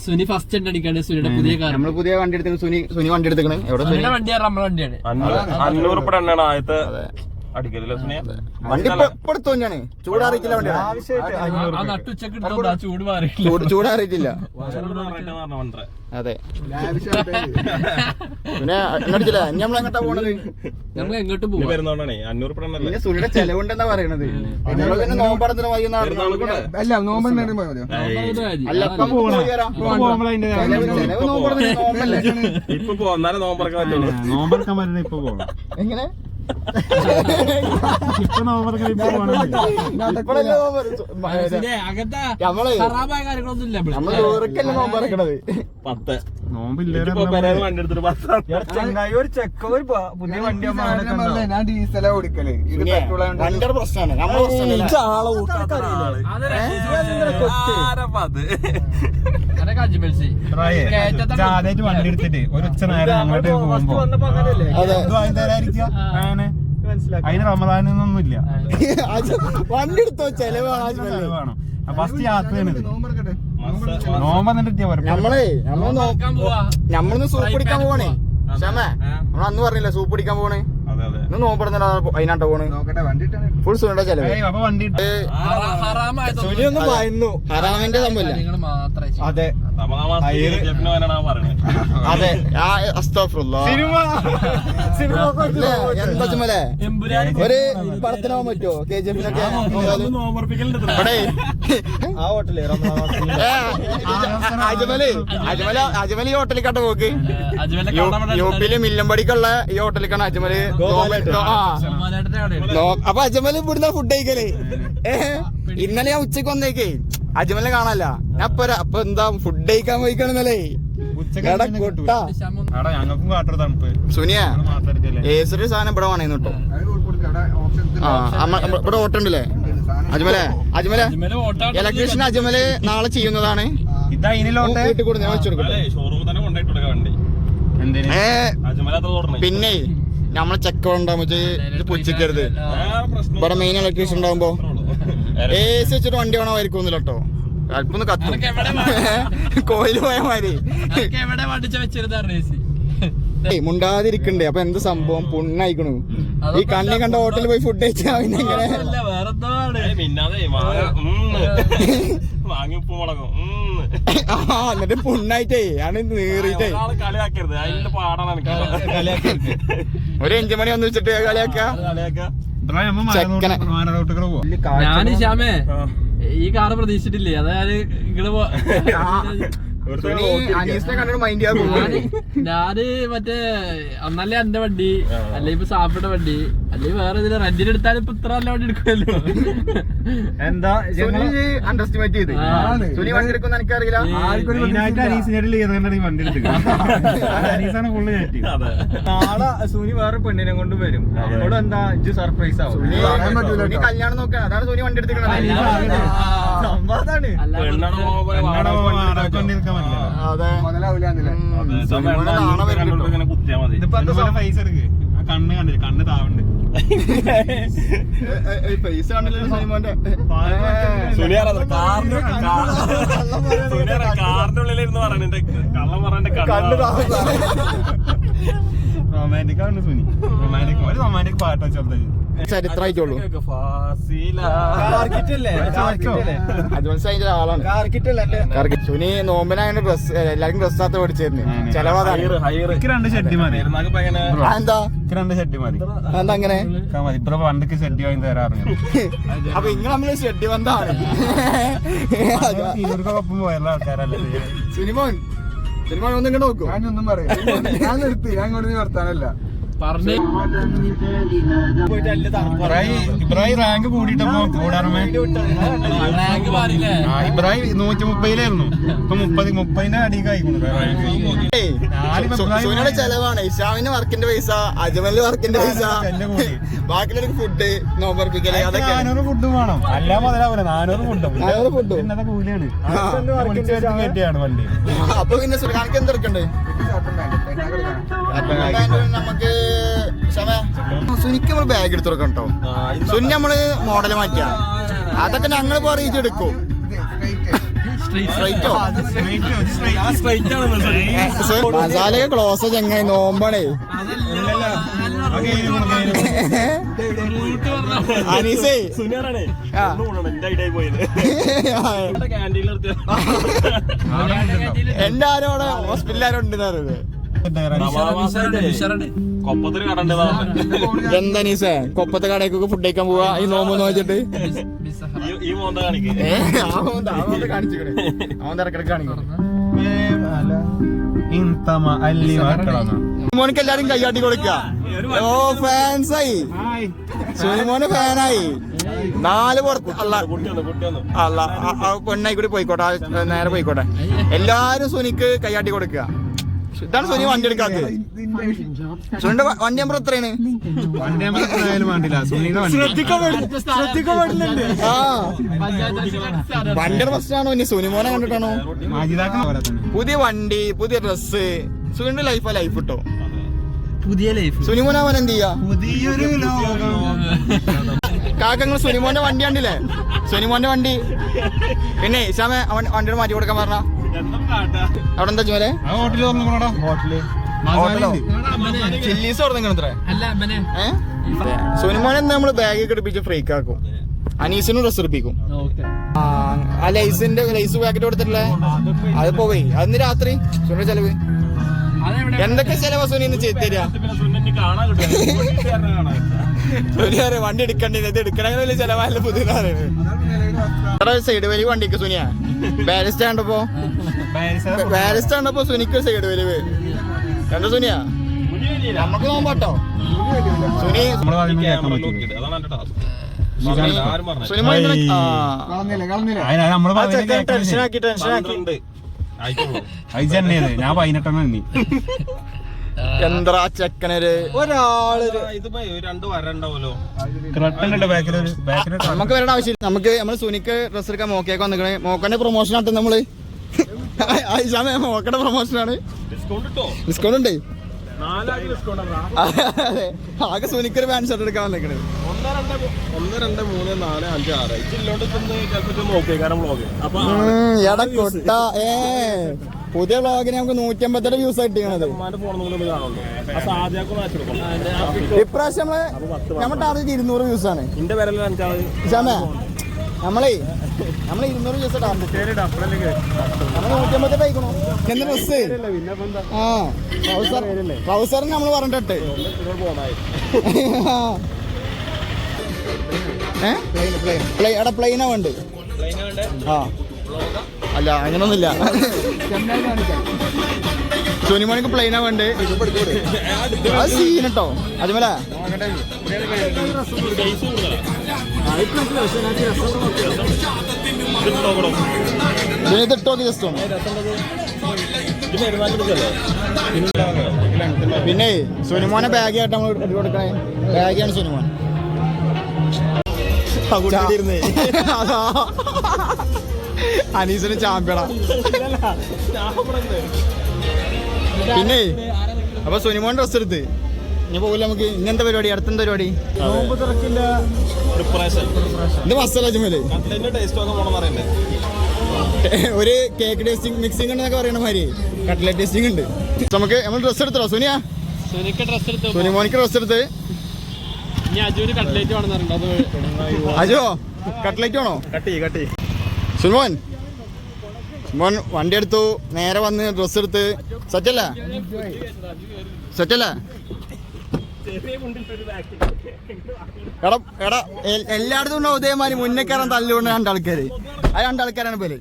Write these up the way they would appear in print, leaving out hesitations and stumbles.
Suni first അടിക്കാണ്ട് സുനിയുടെ പുതിയ car. നമ്മള് പുതിയ വണ്ടി എടുത്തു. സുനി വണ്ടി എടുത്തിക്കണ്. സുനിയുടെ വണ്ടിയാണ് നമ്മളെ വണ്ടിയാണ്. 500 എണ്ണാണ് ആദ്യത്തെ അടിക്കലില്ല സുനിയ. വണ്ടി ഇപ്പെടുത്തു തന്നെയാണ്. ചൂടാറിയിട്ടില്ല വണ്ടി. നട്ടുച്ചക്ക് എടുത്തോ ചൂട് മാറി ചൂടാറിയിട്ടില്ല. അതെ പിന്നെ എന്നടിച്ചില്ല. ഇനി നമ്മളെങ്ങോട്ടാ പോണത്? നമ്മൾ എങ്ങോട്ട് പോകും? വരുന്നോണ്ടാണേ 500 എണ്ണല്ലേ. പിന്നെ സുനിയുടെ ചെലവുണ്ടെന്നാ പറയണത്. നോമ്പറത്തിന് വൈകുന്നേരം അല്ല നോമ്പ് അല്ല നോമ്പല്ലേ. ഇപ്പൊ പോന്നാലും നോമ്പറക്കാൻ പറ്റുള്ളൂ. നോമ്പറക്കാൻ പറ്റുന്ന ഇപ്പൊ പോകണം. എങ്ങനെ ഇപ്പൊ നോമ്പറക്കാൻ ഇപ്പൊ പോകണം. നമ്മള് ഖറാബായ കാര്യങ്ങളൊന്നും ഇല്ല. നമ്മള് ചോറക്കല്ലേ നോമ്പറക്കണത്. 10 നോമ്പില്ല വണ്ടി എടുത്തിട്ട് 10 ഒരു ചെക്ക ഒരു പുതിയ വണ്ടി ഞാൻ ഡീസലാ ഓടിക്കല്. ഇത് പെട്രോൾ വണ്ടിയുടെ പ്രശ്നമാണ്. നമ്മളെ ആദ്യമായിട്ട് വണ്ടി എടുത്തിട്ട് ഒരു ഉച്ച നേരം അങ്ങോട്ട് പോകുമ്പോ അതിന് റമദാനൊന്നും ഇല്ല. വണ്ടി എടുത്തോ ചെലവാണ്. ഫസ്റ്റ് യാത്രയാണ് നോമ്പ് എന്നിട്ട് നമ്മളൊന്ന് സൂപ്പ് പിടിക്കാൻ പോവാണേ. ക്ഷമ നമ്മൾ അന്ന് പറഞ്ഞില്ല സൂപ്പ് പിടിക്കാൻ പോണേ. നോമ്പറന്ന അതിനാട്ടോ പോണ്. ഫുൾ സുനിയുടെ ചെലവ്. അപ്പൊ വണ്ടി ഹറാമിന്റെ സംഭവമില്ല. അതെ അതെ എന്താ ചുമലേ ഒരു പടത്തിന് പോകാൻ പറ്റുമോ? KGF-നൊക്കെ അജ്മല് ഈ ഹോട്ടലിക്കാട്ട് പോക്ക്. യുപിയില് മില്ലമ്പടിക്കുള്ള ഈ ഹോട്ടലിക്കാണ് അജ്മല്. അപ്പൊ അജ്മല് ഇവിടുന്ന് ഫുഡ് കഴിക്കല്. ഇന്നലെ ഞാൻ ഉച്ചക്ക് വന്നേക്കേ അജ്മലിനെ കാണാല്ല. ഞാൻ അപ്പൊ എന്താ ഫുഡ് കഴിക്കാൻ പോയിക്കാണെന്നല്ലേ. സുനിയ ഏസൊരു സാധനം ഇവിടെ വേണേന്ന് കേട്ടോ. ഇവിടെ ഓട്ടുണ്ടല്ലേ അജ്മലെ. ഇലക്ട്രീഷ്യൻ അജ്മല് നാളെ ചെയ്യുന്നതാണ്. പിന്നെ നമ്മളെ ചെക്ക ഉണ്ടാകുമ്പോ പൊച്ചിക്കരുത്. ഇവിടെ മെയിൻ ഇലക്ട്രീഷ്യൻ ഉണ്ടാകുമ്പോ ഏസി വെച്ചിട്ട് വണ്ടി വേണമായിരിക്കും കേട്ടോ. അല്പൊന്ന് കത്തും കോയില് പോയ മാതിരി മുണ്ടാതിരിക്കണ്ടേ. അപ്പൊ എന്ത് സംഭവം പുണ്ണായിക്കണു. ഈ കണ്ണി കണ്ട ഹോട്ടലിൽ പോയി ഫുഡ് കഴിച്ചാ പിന്നെ എങ്ങനെ എന്നിട്ട് പുണ്ണായിട്ടേ ആണ് നീറിട്ടേ ഒരു 5 മണി വന്ന് വെച്ചിട്ട് കളിയാക്ക. ഞാന് ശ്യാമേ ഈ കാറ് പ്രതീക്ഷിച്ചിട്ടില്ലേ. അതായത് നിങ്ങള് ഞാന് മറ്റേ ഒന്നല്ലേ എന്റെ വണ്ടി അല്ലെ ഇപ്പൊ സാഫിയുടെ വണ്ടി അല്ലെ വേറെ ഇതിന് റെന്റിന് എടുത്താലും ഇപ്പൊ ഇത്ര നല്ല വണ്ടി എടുക്കുമല്ലോ. എന്താ അണ്ടർസ്റ്റിമേറ്റ് ചെയ്ത് സുനി വണ്ടി എടുക്കുന്ന എനിക്കറിയില്ല. നാളെ സുനി വേറെ പെണ്ണിനെ കൊണ്ട് വരും. അവിടെ എന്താ സർപ്രൈസ് ആവും. കല്യാണം നോക്കാൻ അതാണ് സുനി വണ്ടി എടുത്തിട്ടുണ്ട്. കണ്ണ് കണ്ടില്ല കണ്ണ് താവുണ്ട്. പൈസ കാണില്ല സിനിമന്റെ കാറിന്റെ ഉള്ളിലിരുന്ന് പറയണേ കള്ളം പറയണ്ട. റൊമാൻറ്റിക് ആണ് സുനി. റൊമാൻറ്റിക് ഒരു റൊമാൻറ്റിക് പാട്ടാ ചെറുതായി ചരിത്രമായിട്ടുള്ളൂ. ആളാണ് സുനി. നോമ്പിനാണ് ഡ്രസ് എല്ലാവർക്കും ഡ്രസ്സാത്ത മേടിച്ചിരുന്നു. ചെലവാതാണ്. രണ്ട് ഷെഡ്ഡി മതി. എന്താ 2 ഷെഡ്ഡി മതി. എന്താ അങ്ങനെ ഇപ്പൊ പണ്ടൊക്കെ ഷെഡ്ഡി വാങ്ങി തരാറുണ്ട്. അപ്പൊ ഇങ്ങനെ നമ്മള് ഷെഡ്ഡി ബന്ധാണ്. ഒപ്പം പോയുള്ള ആൾക്കാരല്ലേ സിനിമോൻ. സിനിമ ഒന്നും ഇങ്ങനെ നോക്കും. ഞാനൊന്നും പറയാം. ഞാൻ നിർത്തി. ഞാൻ കൊണ്ട് നിർത്താനല്ല ഇബ്രാഹിം റാങ്ക് കൂടിയിട്ടപ്പോ കൂടാറമേ ഇബ്രാഹിം 130-ലായിരുന്നു. ഇപ്പൊ 30-ന്റെ അടിക്കായിക്കോണു. സുനിയുടെ ചെലവാണ്. ഇഷാമിന് വർക്കിന്റെ പൈസ, അജ്മലിന് വർക്കിന്റെ പൈസ, ബാക്കിയുള്ള ഫുഡ് നോമ്പർപ്പിക്കല് അതൊക്കെ. 400 ഫുഡും വേണം. അല്ല മുതലാവൂല. 400 ഫുഡും ഇന്നത്തെ കൂലിയാണ്. വണ്ടി. അപ്പൊ പിന്നെ സുനിക്ക് എന്തെടുക്കണ്ടേ നമുക്ക് സുനിക്ക് നമ്മള് ബാഗ് എടുത്ത് കൊടുക്കണം കേട്ടോ. സുനി നമ്മള് മോഡല് മാറ്റിയ അതൊക്കെ ഞങ്ങൾ അറിയിച്ചെടുക്കും. സ്ട്രൈറ്റോ സ്ട്രൈറ്റ് ആണ് മസാലയൊക്കെ ക്ലോസ് ചങ്ങായി നോമ്പാണേ അനീസേ സുനിയറാണേ ആ. എന്റെ ഐഡിയ പോയത് ക്യാൻറ്റീനിൽ എന്റെ ആരോടെ ഹോസ്പിറ്റലാരും ഉണ്ട് കൊപ്പത്തൊരു കടണ്ട് എന്താ നീസേ കൊപ്പത്തെ കടയൊക്കെ ഫുഡ് കഴിക്കാൻ പോവാ ഈ നോമ്പ് നോച്ചിട്ട് ഈ മോന്ത കാണിക്ക് കാണിച്ചിക്കണേ അവൻ ഇടക്കിടക്ക് കാണിക്കും മോനിക്ക് എല്ലാരും കൈയാട്ടി കൊടുക്ക ഓ ഫാൻസായി സുനിമോന് ഫാനായി 4 പുറത്ത് അല്ല പെണ്ണായി കൂടി പോയിക്കോട്ടെ നേരെ പോയിക്കോട്ടെ എല്ലാരും സുനിക്ക് കൈയാട്ടി കൊടുക്കുക ഇതാണ് സുനി വണ്ടി എടുക്കാത്തത് സുനിന്റെ വണ്ടി നമ്പർ എത്രയാണ് ആ വണ്ടിയുടെ പ്രശ്നമാണോ ഇനി സുനിമോനെ കണ്ടിട്ടാണോ പുതിയ വണ്ടി പുതിയ ഡ്രസ് സുനിന്റെ ലൈഫാ ലൈഫ് കിട്ടോ പുതിയ ലൈഫ് സുനിമോനാവൻ എന്ത് ചെയ്യാ കാക്കങ്ങൾ സുനിമോന്റെ വണ്ടി കണ്ടില്ലേ സുനിമോന്റെ വണ്ടി പിന്നെ ഇഷാമെ വണ്ടിയോട് മാറ്റി കൊടുക്കാൻ പറഞ്ഞ അവിടെ എന്താ ചോലെ ചില്ലീസ് തുറന്നിങ്ങനെ സുനിമോനെ നമ്മള് ബാഗ് കിടിപ്പിച്ച് ഫ്രീക്ക് ആക്കും അനീസിനും ഡ്രസ് എടുപ്പിക്കും ആ ലൈസിന്റെ ലൈസ് പാക്കറ്റ് കൊടുത്തിട്ടില്ലേ അത് പോയി അതിന് രാത്രി സുനിന്റെ ചെലവ് എന്തൊക്കെ ചെലവാ സുനി തരിക സുനിയാറ് വണ്ടി എടുക്കണ്ടേ ഇത് എടുക്കണ വലിയ ചെലവായല്ലോ പുതിയ സൈഡ് വലി വണ്ടിക്ക് സുനിയാ ബാരിസ്റ്റ് ആണ്ടപ്പോ സുനിക്ക് സൈഡ് വലിവ് എന്താ സുനിയാ നമ്മക്ക് നോമ്പാട്ടോ സുനി ടെൻഷനാക്കി ഞാൻ 18 എണ്ണി എന്താ ചെക്കനര് ഒരാള് നമുക്ക് വരേണ്ട ആവശ്യമില്ല നമുക്ക് നമ്മള് സുനിക്ക് ഡ്രസ് എടുക്കാൻ മോക്കേക്ക് വന്നിക്കണേ മോക്കന്റെ പ്രൊമോഷൻ ആട്ടെ നമ്മള് മോക്കന്റെ പ്രൊമോഷനാണ് ഡിസ്കൗണ്ട് ഉണ്ട് ആകെ സുനിക്കൊരു പാന്റ് ഷർട്ട് എടുക്കാൻ വന്നിക്കണേ 1 2 3 4 5 6 എടാ കൊട്ട പുതിയ വ്ളോഗിന് നമുക്ക് 157 വ്യൂസ് കിട്ടിയത് ഇപ്രാവശ്യം നമ്മുടെ ടാർഗറ്റ് 200 വ്യൂസ് ആണ് നമ്മളെ 200 വ്യൂസ് ടാർഗറ്റ് നമ്മൾ 157 അയക്കണോ എന്ത് ഡ്രസ് ആ ട്രൗസറിന് നമ്മൾ പറഞ്ഞിട്ടെ എടാ പ്ലെയിനാ വേണ്ട ആ അല്ല അങ്ങനൊന്നുമില്ല സുനിമോനിക്ക് പ്ലെയിനാ വേണ്ട അത് സീൻ കേട്ടോ അതുമല്ല ഇതിട്ടോക്ക് ജസ്റ്റ് ഒന്ന് പിന്നെ സുനിമോനെ ബാഗ് ആയിട്ട് നമ്മൾ ഇട്ട് കൊടുക്കണേ ബാഗാണ് സുനിമോൻ അനീസിന് ചാമ്പ്യണ പിന്നെ അപ്പൊ സുനിമോൻ ഡ്രസ് എടുത്ത് ഇനി പോകില്ല നമുക്ക് ഇങ്ങനത്തെ പരിപാടി അടുത്തെന്താ പരിപാടി ഇത് മസാല അജ്മല് ഒരു കേക്ക് ടേസ്റ്റിംഗ് മിക്സിംഗ് എന്നൊക്കെ പറയുന്ന മാതിരി കട്ട്ലറ്റ് ടേസ്റ്റിംഗ് ഉണ്ട് നമുക്ക് നമ്മൾ ഡ്രസ് എടുത്തോ സുനിയാ സുനിമോനിക്ക് ഡ്രസ് എടുത്ത് അജോ കട്ട്ലറ്റ് വേണോ കട്ടി സുനിമോൻ വണ്ടി എടുത്തു നേരെ വന്ന് ഡ്രസ് എടുത്ത് സെറ്റല്ലേ എടാ എല്ലായിടത്തും ഉണ്ടാവും ഇതേമാതിരി മുന്നേ കയറാൻ തല്ലുകൊണ്ട് 2 ആൾക്കാര് ആ 2 ആൾക്കാരാണ് പേര്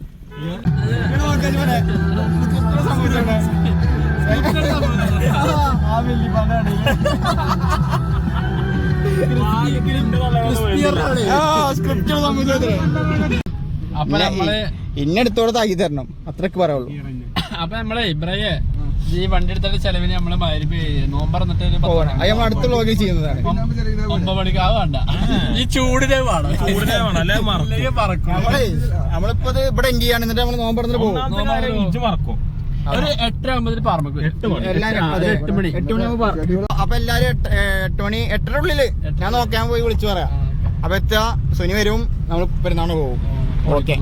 ഇന്നെടുത്തോടെ താക്കി തരണം അത്രക്ക് പറയുള്ളൂ. അപ്പൊ നമ്മളെ ഇബ്രാഹിം ഈ വണ്ടി എടുത്തിട്ട് ചെലവിന് നമ്മള് നോമ്പറന്നിട്ട് അടുത്ത വ്ളോഗിൽ ചെയ്യുന്നതാണ്. 9 മണിക്ക് വേണ്ട ഈ ചൂടിനെ വേണം നമ്മളിപ്പോ ഇവിടെ എൻഡ് ചെയ്യാണ് എന്നിട്ട് നമ്മള് നോമ്പറന്നിട്ട് പോകും. ഒരു 8:50 പറമ്പ് 8 മണി അപ്പൊ എല്ലാരും 8 മണി 8:30 ഉള്ളില് ഞാൻ നോക്കാൻ പോയി വിളിച്ചു പറയാം. അപ്പൊ എത്താ സുനി വരും നമ്മൾ പെരുന്നാളിന് പോകും. ഓക്കെ.